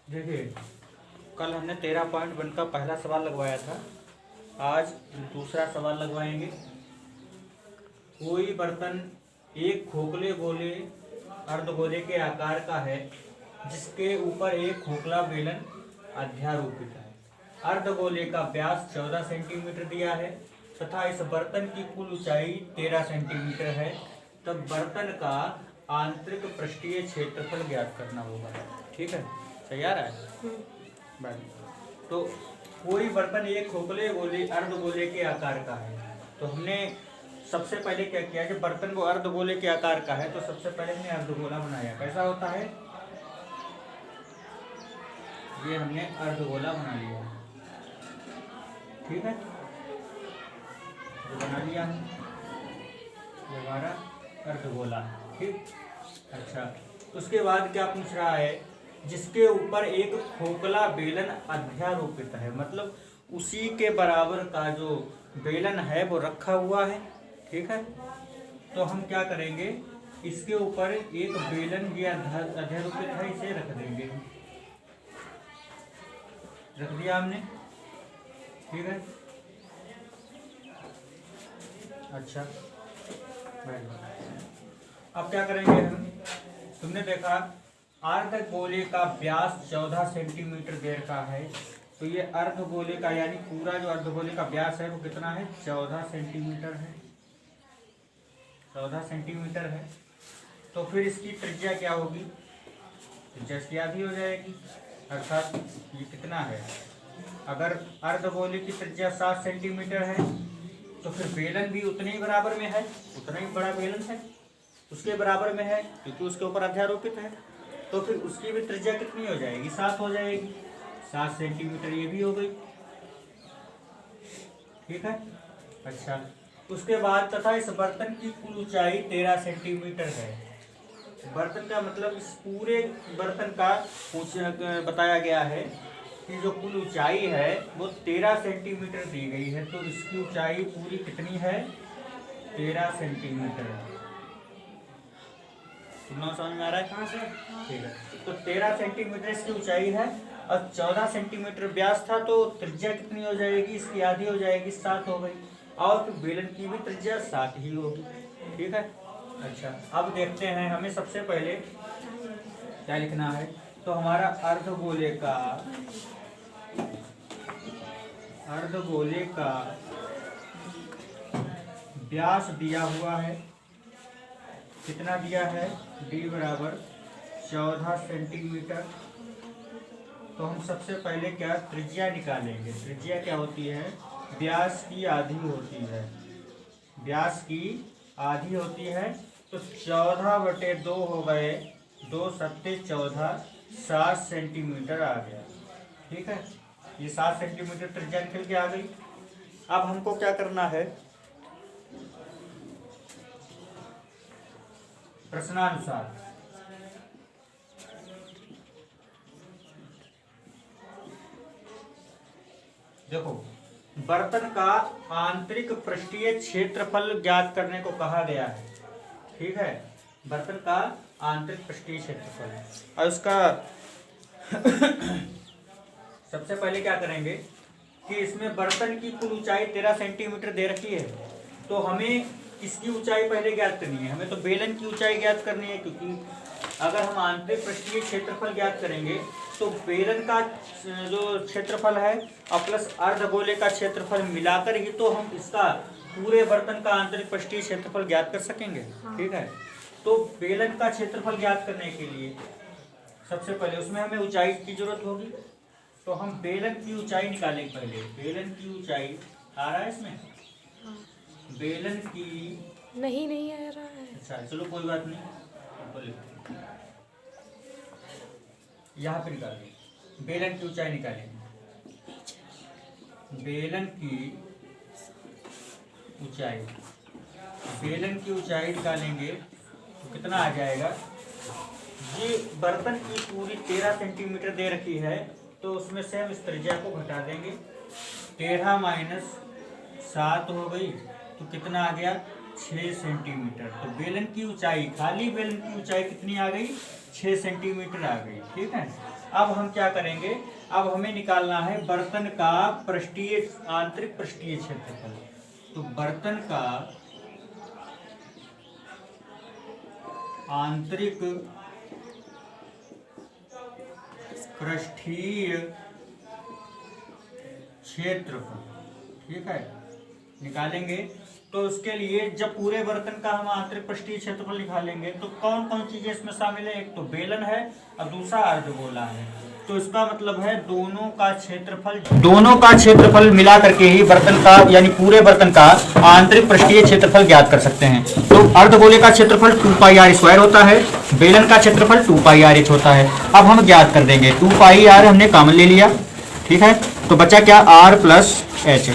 देखिए, कल हमने 13.1 का पहला सवाल लगवाया था। आज दूसरा सवाल लगवाएंगे। कोई बर्तन एक खोखले गोले अर्धगोले के आकार का है जिसके ऊपर एक खोखला बेलन अध्यारोपित है। अर्धगोले का व्यास 14 सेंटीमीटर दिया है तथा इस बर्तन की कुल ऊंचाई 13 सेंटीमीटर है। तब बर्तन का आंतरिक पृष्ठीय क्षेत्रफल ज्ञात करना होगा। ठीक है, सही आ रहा है? तो कोई बर्तन एक खोखले गोले अर्धगोले के आकार का है। तो हमने सबसे पहले क्या किया, जब बर्तन को अर्धगोले के आकार का है तो सबसे पहले हमने अर्धगोला बनाया। कैसा होता है? ये हमने अर्धगोला बना लिया। ठीक है, बना लिया है ये हमारा अर्धगोला। ठीक, अच्छा, उसके बाद क्या पूछ रहा है? जिसके ऊपर एक खोखला बेलन अध्यारोपित है, मतलब उसी के बराबर का जो बेलन है वो रखा हुआ है। ठीक है, तो हम क्या करेंगे, इसके ऊपर एक बेलन ये अध्यारोपित है, इसे रख देंगे। रख दिया हमने। ठीक है, अच्छा, अब क्या करेंगे हम? तुमने देखा अर्धगोले का व्यास 14 सेंटीमीटर देर का है। तो ये अर्धगोले का यानी पूरा जो अर्धगोले का व्यास है वो कितना है? 14 सेंटीमीटर है। 14 सेंटीमीटर है। तो फिर इसकी त्रिज्या क्या होगी? त्रिज्या इसकी आधी हो जाएगी। अर्थात ये कितना है? अगर अर्धगोले की त्रिज्या 7 सेंटीमीटर है तो फिर बेलन भी उतने ही बराबर में है, उतना ही बड़ा बेलन है, उसके बराबर में है क्योंकि उसके ऊपर अध्यारोपित है। तो फिर उसकी भी त्रिज्या कितनी हो जाएगी? 7 हो जाएगी। 7 सेंटीमीटर ये भी हो गई। ठीक है, अच्छा, उसके बाद तथा इस बर्तन की कुल ऊंचाई 13 सेंटीमीटर है। बर्तन का मतलब इस पूरे बर्तन का बताया गया है कि जो कुल ऊंचाई है वो 13 सेंटीमीटर दी गई है। तो इसकी ऊंचाई पूरी कितनी है? 13 सेंटीमीटर। तुमने समझ में आ रहा है? हाँ सर। ठीक है, तो 13 सेंटीमीटर इसकी ऊंचाई है और 14 सेंटीमीटर व्यास था। तो त्रिज्या कितनी हो जाएगी? इसकी आधी हो जाएगी, 7 हो गई। और फिर बेलन की भी त्रिज्या 7 ही होगी। ठीक है, अच्छा, अब देखते हैं हमें सबसे पहले क्या लिखना है। तो हमारा अर्धगोले का व्यास दिया हुआ है। कितना दिया है? d बराबर 14 सेंटीमीटर। तो हम सबसे पहले क्या त्रिज्या निकालेंगे। त्रिज्या क्या होती है? व्यास की आधी होती है। व्यास की आधी होती है। तो 14/2 हो गए, 2 सत्ते 14, 7 सेंटीमीटर आ गया। ठीक है, ये 7 सेंटीमीटर त्रिज्या निकल के आ गई। अब हमको क्या करना है? प्रश्नानुसार देखो, बर्तन का आंतरिक पृष्ठीय क्षेत्रफल ज्ञात करने को कहा गया है। ठीक है, बर्तन का आंतरिक पृष्ठीय क्षेत्रफल। और उसका सबसे पहले क्या करेंगे कि इसमें बर्तन की कुल ऊंचाई 13 सेंटीमीटर दे रखी है। तो हमें इसकी ऊंचाई पहले ज्ञात करनी है। हमें तो बेलन की ऊंचाई ज्ञात करनी है, क्योंकि अगर हम आंतरिक पृष्ठीय क्षेत्रफल ज्ञात करेंगे तो बेलन का जो क्षेत्रफल है और प्लस अर्धगोले का क्षेत्रफल मिलाकर ही तो हम इसका पूरे बर्तन का आंतरिक पृष्ठीय क्षेत्रफल ज्ञात कर सकेंगे। ठीक है, तो बेलन का क्षेत्रफल ज्ञात करने के लिए सबसे पहले उसमें हमें ऊंचाई की जरूरत होगी। तो हम बेलन की ऊंचाई निकालेंगे पहले। बेलन की ऊंचाई आ रहा है इसमें? बेलन की नहीं आ रहा है। अच्छा, चलो कोई बात नहीं, यहाँ पे निकालेंगे। बेलन की ऊंचाई निकालेंगे। बेलन की ऊंचाई, बेलन की ऊंचाई निकालेंगे तो कितना आ जाएगा? ये बर्तन की पूरी 13 सेंटीमीटर दे रखी है, तो उसमें से हम इस त्रिज्या को घटा देंगे। 13 - 7 हो गई, तो कितना आ गया? 6 सेंटीमीटर। तो बेलन की ऊंचाई, खाली बेलन की ऊंचाई कितनी आ गई? 6 सेंटीमीटर आ गई। ठीक है, अब हम क्या करेंगे, अब हमें निकालना है बर्तन का पृष्ठीय, आंतरिक पृष्ठीय क्षेत्रफल। तो बर्तन का आंतरिक पृष्ठीय क्षेत्रफल, ठीक है, निकालेंगे। तो उसके लिए जब पूरे बर्तन का हम आंतरिक पृष्ठीय क्षेत्रफल निकालेंगे तो कौन कौन चीजें इसमें शामिल है? एक तो बेलन है और दूसरा अर्धगोला है। तो इसका मतलब है दोनों का क्षेत्रफल मिला करके ही बर्तन का, यानी पूरे बर्तन का आंतरिक पृष्ठीय क्षेत्रफल ज्ञात कर सकते हैं। तो अर्धगोले का क्षेत्रफल 2πr² होता है, बेलन का क्षेत्रफल 2πrh होता है। अब हम ज्ञात कर देंगे, 2πr हमने कॉमन ले लिया, ठीक है, तो बचा क्या? r plus h।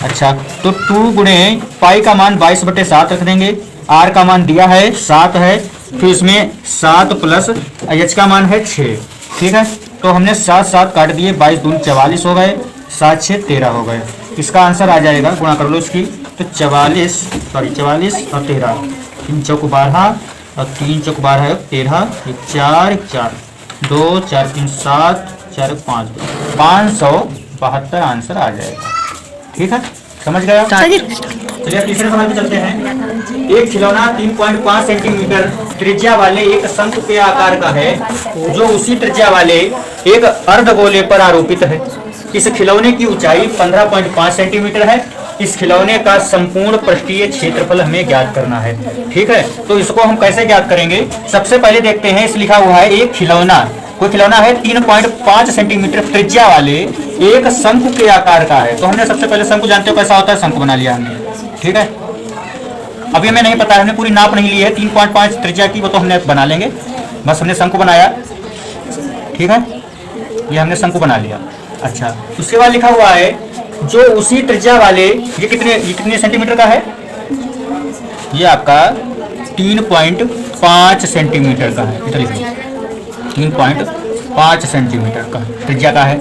अच्छा, तो 2 गुणे पाई का मान 22/7 रख देंगे, r का मान दिया है 7 है, फिर इसमें 7 प्लस h का मान है 6। ठीक है, तो हमने 7 काट दिए, 22 दूनी 44 हो गए, 7 6 13 हो गए। इसका आंसर आ जाएगा, गुणा कर लो इसकी, तो 44 और 13, 3 चौक 12 और 3 चौक 12 13, 4 4 2 4 3 7 4 5 572 आंसर आ जाएगा। ठीक है, समझ गया? चलिए तीसरे सवाल पे चलते हैं। एक खिलौना 3.5 सेंटीमीटर त्रिज्या वाले एक शंकु के आकार का है, जो उसी त्रिज्या वाले एक अर्धगोले पर आरोपित है। इस खिलौने की ऊंचाई 15.5 सेंटीमीटर है। इस खिलौने का संपूर्ण पृष्ठीय क्षेत्रफल हमें ज्ञात करना है। ठीक है, तो इसको हम कैसे ज्ञात करेंगे? सबसे पहले देखते हैं, इस लिखा हुआ है एक खिलौना, कोई खिलौना है 3.5 सेंटीमीटर त्रिज्या वाले एक शंकु के आकार का है। तो हमने सबसे पहले शंकु जानते हो कैसा होता है, शंकु बना लिया हमने। ठीक है, अभी हमें नहीं पता है, हमने पूरी नाप नहीं ली है 3.5 त्रिज्या की, वो तो हमने बना लेंगे, बस हमने शंकु बनाया। ठीक है, ये हमने शंकु बना लिया। अच्छा, उसके बाद लिखा हुआ है जो उसी त्रिज्या वाले, ये कितने सेंटीमीटर का है? ये आपका 3.5 सेंटीमीटर का है, इधर लिखिए 3.5 सेंटीमीटर का त्रिज्या का है।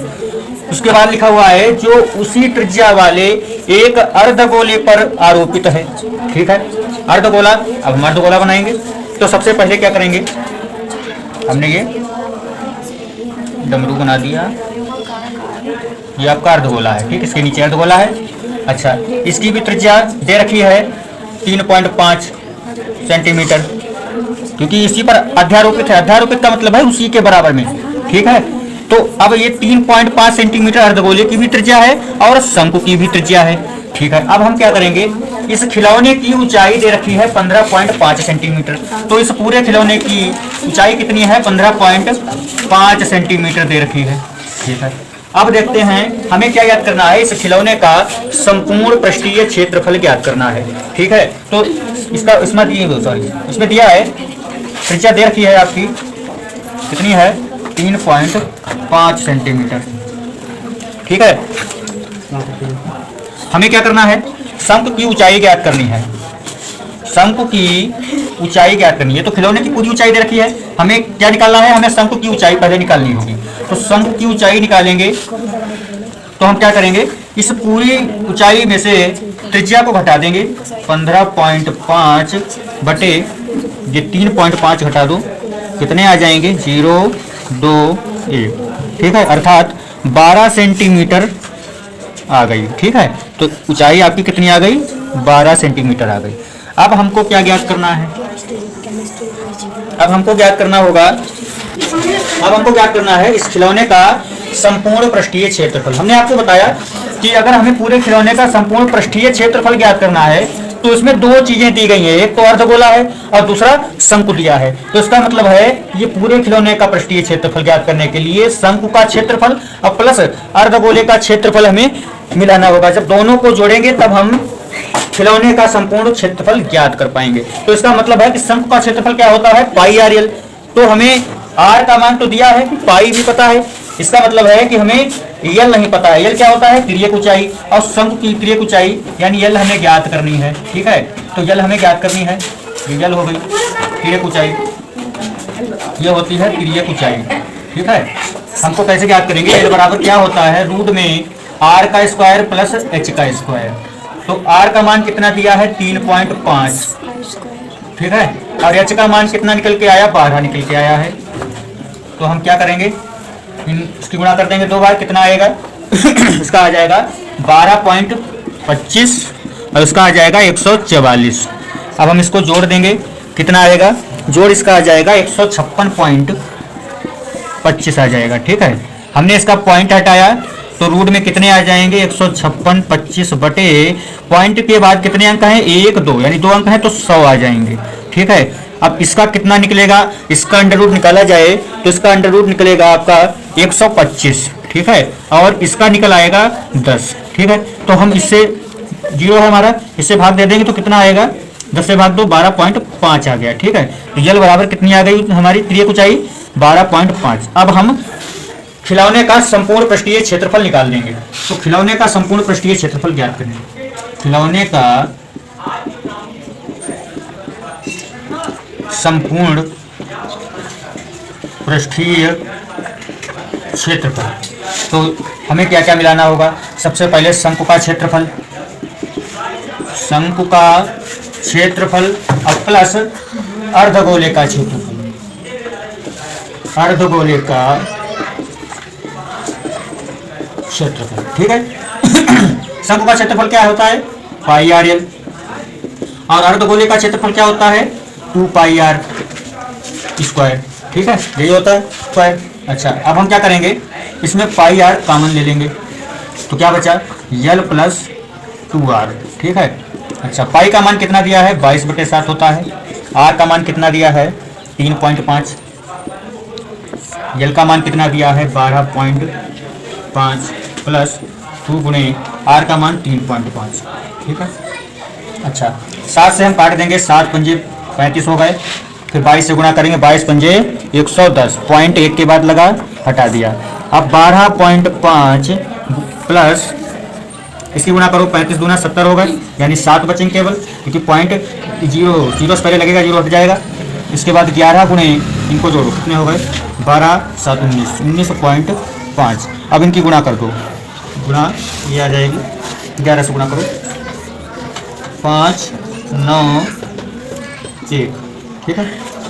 उसके बाद लिखा हुआ है जो उसी त्रिज्या वाले एक अर्धगोले पर आरोपित है। ठीक है, अर्धगोला, अब हम अर्धगोला बनाएंगे। तो सबसे पहले क्या करेंगे, हमने ये डमरू बना दिया, ये आपका अर्धगोला है। ठीक, इसके नीचे अर्धगोला है। अच्छा, इसकी भी त्रिज्या दे रखी है 3.5 सेंटीमीटर, क्योंकि इसी पर अध्यारोपित है। अध्यारोपित का मतलब है उसी के बराबर में। ठीक है, तो अब ये 3.5 सेंटीमीटर अर्धगोले की भी त्रिज्या है और शंकु की भी त्रिज्या है। ठीक है, अब हम क्या करेंगे, इस खिलौने की ऊंचाई दे रखी है 15.5 सेंटीमीटर। तो इस पूरे खिलौने की ऊंचाई कितनी है? 15.5 सेंटीमीटर दे रखी है। ठीक है, अब देखते हैं हमें क्या ज्ञात करना है, इस खिलौने का संपूर्ण पृष्ठीय क्षेत्रफल ज्ञात करना है। ठीक है, तो इसमें दिया है त्रिज्या दे रखी है आपकी, कितनी है? 3.5 सेंटीमीटर। ठीक है, हमें क्या करना है, शंकु की ऊंचाई ज्ञात करनी है। शंकु की ऊंचाई ज्ञात करनी है, तो खिलौने की पूरी ऊंचाई दे रखी है, हमें क्या निकालना है? हमें शंकु की ऊंचाई पहले निकालनी होगी। तो शंकु की ऊंचाई निकालेंगे तो हम क्या करेंगे, इस पूरी ऊंचाई में से त्रिज्या को घटा देंगे, 15.5 बटे ये 3.5 घटा दो, कितने आ जाएंगे? 0 2 1। ठीक है, अर्थात 12 सेंटीमीटर आ गई। ठीक है, तो ऊंचाई आपकी कितनी आ गई? 12 सेंटीमीटर आ गई। अब हमको क्या ज्ञात करना है? अब हमको ज्ञात करना है इस खिलौने का संपूर्ण पृष्ठीय क्षेत्रफल। हमने आपको बताया कि अगर हमें पूरे खिलौने का संपूर्ण पृष्ठीय क्षेत्रफल ज्ञात करना है तो इसमें दो चीजें दी गई हैं, एक तो अर्धगोला है और दूसरा शंकु दिया है। तो इसका मतलब है ये पूरे खिलौने का पृष्ठीय क्षेत्रफल ज्ञात करने के लिए शंकु का क्षेत्रफल और प्लस अर्धगोले का क्षेत्रफल हमें मिलाना होगा। जब दोनों को जोड़ेंगे तब हम खिलौने का संपूर्ण क्षेत्रफल ज्ञात कर पाएंगे। तो इसका मतलब है कि शंकु का क्षेत्रफल क्या होता है? πr। तो हमें r का मान तो दिया है, पाई भी पता है, इसका मतलब है कि हमें यल नहीं पता है। यल क्या होता है? तिर्यक ऊंचाई, और शंकु की तिर्यक ऊंचाई यानी यल हमें ज्ञात करनी है। ठीक है, तो यल हमें ज्ञात करनी है, यल हो गई तिर्यक ऊंचाई, ये होती है तिर्यक ऊंचाई। ठीक है, हमको कैसे ज्ञात करेंगे? यल बराबर क्या होता है? रूट में r का स्क्वायर प्लस h का स्क्वायर। तो r का मान कितना दिया है 3.5, ठीक है। और h का मान कितना निकल के आया 12 निकल के आया है। तो हम क्या करेंगे, इसकी गुणा कर देंगे 2 बार, कितना आएगा इसका आ जाएगा 12.25 और इसका आ जाएगा 144। अब हम इसको जोड़ देंगे, कितना आएगा, जोड़ इसका आ जाएगा 156.25 आ जाएगा, ठीक है। हमने इसका पॉइंट हटाया तो रूट में कितने आ जाएंगे 156.25 बटे पॉइंट के बाद कितने अंक हैं 1 2, यानी 2 अंक हैं तो 100 आ जाएंगे, ठीक है। अब इसका कितना निकलेगा, इसका अंडर रूट निकाला जाए तो इसका अंडर रूट निकलेगा आपका 125, ठीक है। और इसका निकल आएगा 10, ठीक है। तो हम इससे 0 है हमारा, इससे भाग दे देंगे तो कितना आएगा, 10 से भाग दो 12.5 आ गया, ठीक है। तो यल बराबर कितनी आ गई हमारी त्रियक ऊंचाई 12.5। अब हम खिलौने का संपूर्ण पृष्ठीय क्षेत्रफल निकाल लेंगे। तो खिलौने का संपूर्ण पृष्ठीय क्षेत्रफल ज्ञात करें। खिलौने का संपूर्ण पृष्ठीय क्षेत्रफल, तो हमें क्या क्या मिलाना होगा। सबसे पहले शंकु का क्षेत्रफल, शंकु का क्षेत्रफल और प्लस अर्धगोले का क्षेत्रफल, अर्धगोले का क्षेत्रफल, ठीक है। शंकु का क्षेत्रफल क्या होता है पाई आर एल, और अर्धगोले का क्षेत्रफल क्या होता है 2 पाई आर स्क्वायर, ठीक है, यही होता है स्क्वायर। अच्छा, अब हम क्या करेंगे, इसमें पाई आर कॉमन ले लेंगे तो क्या बचा यल प्लस 2r, ठीक है। अच्छा, पाई का मान कितना दिया है 22/7 होता है, आर का मान कितना दिया है 3.5, यल का मान कितना दिया है 12.5 प्लस 2 गुणे आर का मान 3.5, ठीक है। अच्छा, 7 से हम काट देंगे, 7 पंजे 35 हो गए, फिर 22 से गुणा करेंगे, 22 पंजे 110, पॉइंट 1 के बाद लगा हटा दिया। अब 12.5 प्लस इसकी गुणा करो, 35 दूना 70 हो गए, यानी 7 बचेंगे केवल, क्योंकि पॉइंट 0 से पहले लगेगा, 0 हट जाएगा। इसके बाद 11 गुणे इनको जोड़ो, कितने हो गए 12 7 19, 19.5। अब इनकी गुणा कर दो, गुणा ये आ जाएगी, 11 से गुणा करो 5 9 1, ठीक है,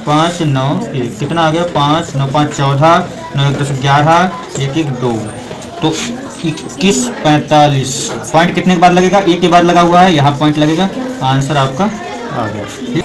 5 9 1 कितना आ गया 5 9 5 14 9 1 10 11 1 1 2, तो 21.45। पॉइंट कितने के बाद लगेगा, 1 के बाद लगा हुआ है, यहाँ पॉइंट लगेगा, आंसर आपका आ गया, ठीक।